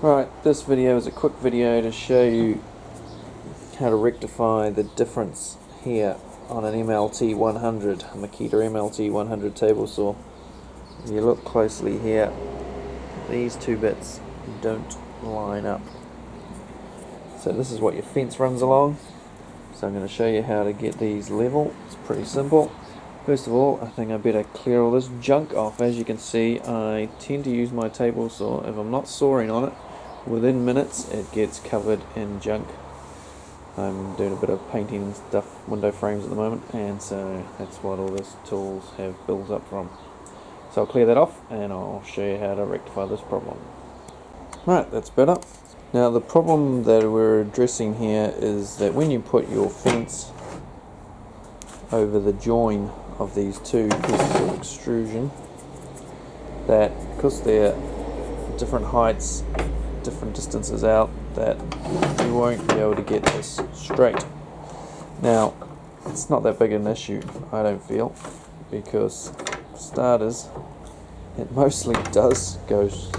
Right, this video is a quick video to show you how to rectify the difference here on an MLT100, a Makita MLT100 table saw. If you look closely here, these two bits don't line up. So this is what your fence runs along. So I'm going to show you how to get these level. It's pretty simple. First of all, I think I better clear all this junk off. As you can see, I tend to use my table saw. If I'm not sawing on it, within minutes it gets covered in junk. I'm doing a bit of painting and stuff, window frames at the moment, and so that's what all these tools have built up from. So I'll clear that off and I'll show you how to rectify this problem. Right, that's better. Now the problem that we're addressing here is that when you put your fence over the join of these two pieces of extrusion, that because they're different heights, different distances out, that you won't be able to get this straight. Now it's not that big an issue, I don't feel, because for starters it mostly does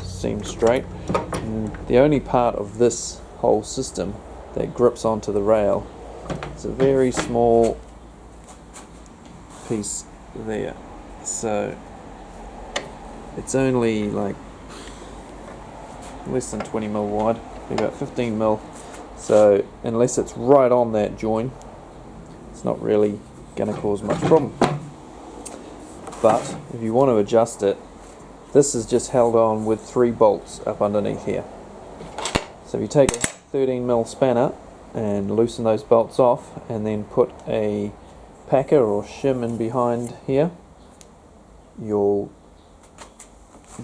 seem straight, and the only part of this whole system that grips onto the rail is a very small piece there, so it's only like less than 20 mil wide, about 15 mil, so unless it's right on that join, it's not really going to cause much problem. But if you want to adjust it, this is just held on with 3 bolts up underneath here. So if you take a 13 mil spanner and loosen those bolts off, and then put a packer or shim in behind here, you'll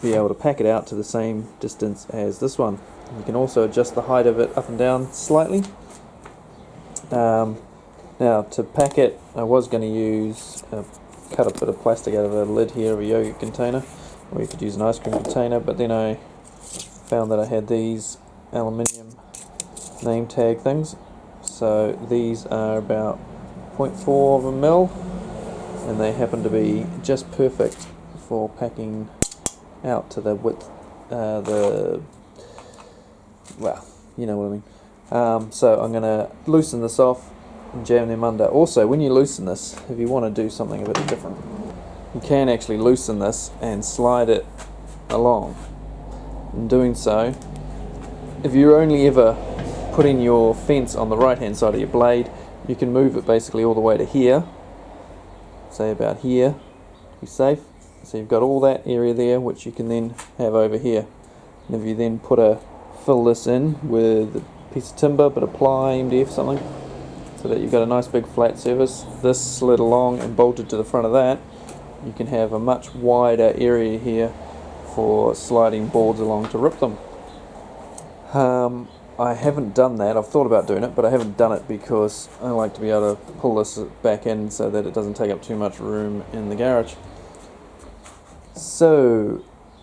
be able to pack it out to the same distance as this one. You can also adjust the height of it up and down slightly. Now to pack it, I was going to cut a bit of plastic out of the lid here of a yogurt container, or you could use an ice cream container, but then I found that I had these aluminium name tag things, so these are about 0.4 of a mil, and they happen to be just perfect for packing out to the width, well, you know what I mean. So I'm going to loosen this off and jam them under. Also, when you loosen this, if you want to do something a bit different, you can actually loosen this and slide it along. In doing so, if you're only ever putting your fence on the right hand side of your blade, you can move it basically all the way to here, say about here, be safe. So you've got all that area there, which you can then have over here. And if you then fill this in with a piece of timber, bit of ply, MDF, something, so that you've got a nice big flat surface, this slid along and bolted to the front of that, you can have a much wider area here for sliding boards along to rip them. I haven't done that. I've thought about doing it, but I haven't done it because I like to be able to pull this back in so that it doesn't take up too much room in the garage. So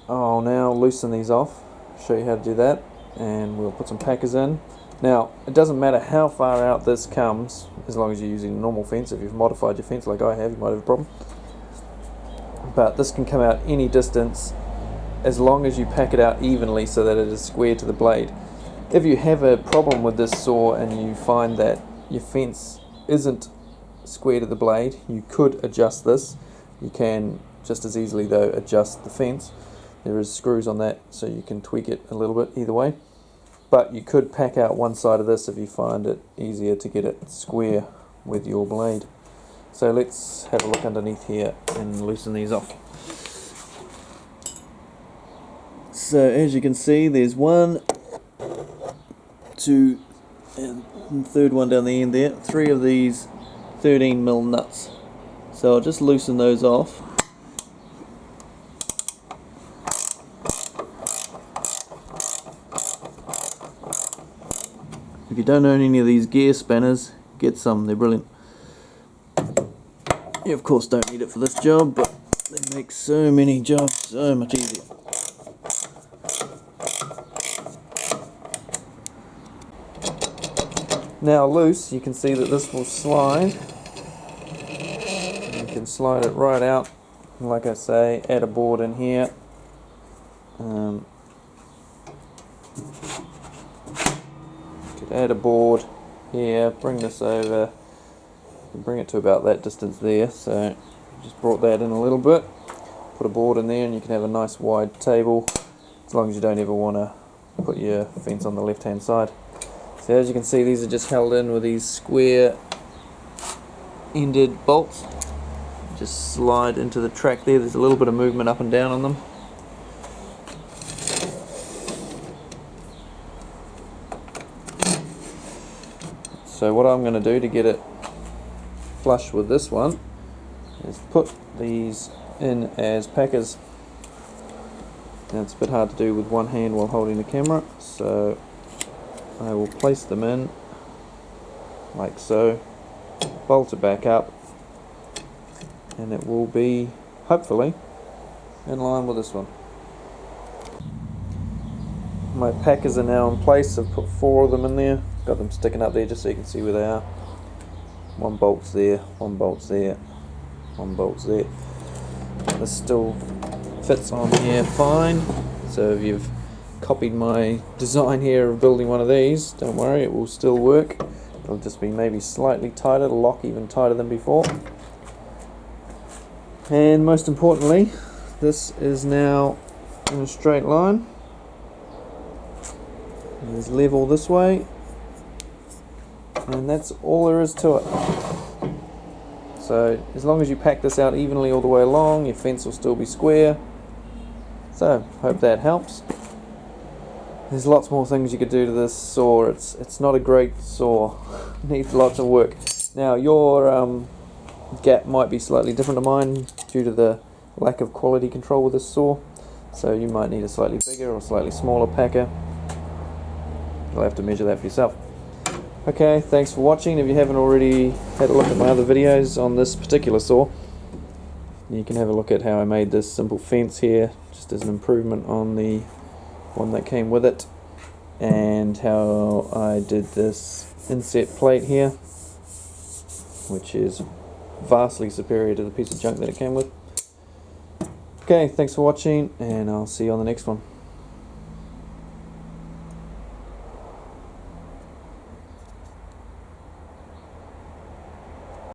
I'll now loosen these off, show you how to do that, and we'll put some packers in. Now it doesn't matter how far out this comes, as long as you're using a normal fence. If you've modified your fence like I have, you might have a problem, but this can come out any distance as long as you pack it out evenly so that it is square to the blade. If you have a problem with this saw and you find that your fence isn't square to the blade, you could adjust this. You can just as easily though adjust the fence. There is screws on that, so you can tweak it a little bit either way. But you could pack out one side of this if you find it easier to get it square with your blade. So let's have a look underneath here and loosen these off. So as you can see, there's 1, 2, and the third one down the end there, 3 of these 13 mil nuts. So I'll just loosen those off. If you don't own any of these gear spanners, get some, they're brilliant. You of course don't need it for this job, but they make so many jobs so much easier. Now loose, you can see that this will slide. You can slide it right out, like I say, add a board in here. add a board here, bring this over, and bring it to about that distance there. So just brought that in a little bit, put a board in there, and you can have a nice wide table, as long as you don't ever want to put your fence on the left hand side. So as you can see, these are just held in with these square ended bolts. Just slide into the track there. There's a little bit of movement up and down on them. So what I'm going to do to get it flush with this one is put these in as packers. Now it's a bit hard to do with one hand while holding the camera, so I will place them in like so, bolt it back up, and it will be hopefully in line with this one. My packers are now in place. I've put 4 of them in there, got them sticking up there just so you can see where they are. One bolt's there, one bolt's there, one bolt's there. This still fits on here fine, so if you've copied my design here of building one of these, don't worry, it will still work. It'll just be maybe slightly tighter, to lock even tighter than before. And most importantly, this is now in a straight line. There's level this way, and that's all there is to it. So as long as you pack this out evenly all the way along, your fence will still be square. So hope that helps. There's lots more things you could do to this saw. It's not a great saw. It needs lots of work. Now your gap might be slightly different to mine due to the lack of quality control with this saw. So you might need a slightly bigger or slightly smaller packer. You'll have to measure that for yourself. Okay, thanks for watching. If you haven't already had a look at my other videos on this particular saw, you can have a look at how I made this simple fence here, just as an improvement on the one that came with it, and how I did this inset plate here, which is vastly superior to the piece of junk that it came with. Okay, thanks for watching, and I'll see you on the next one.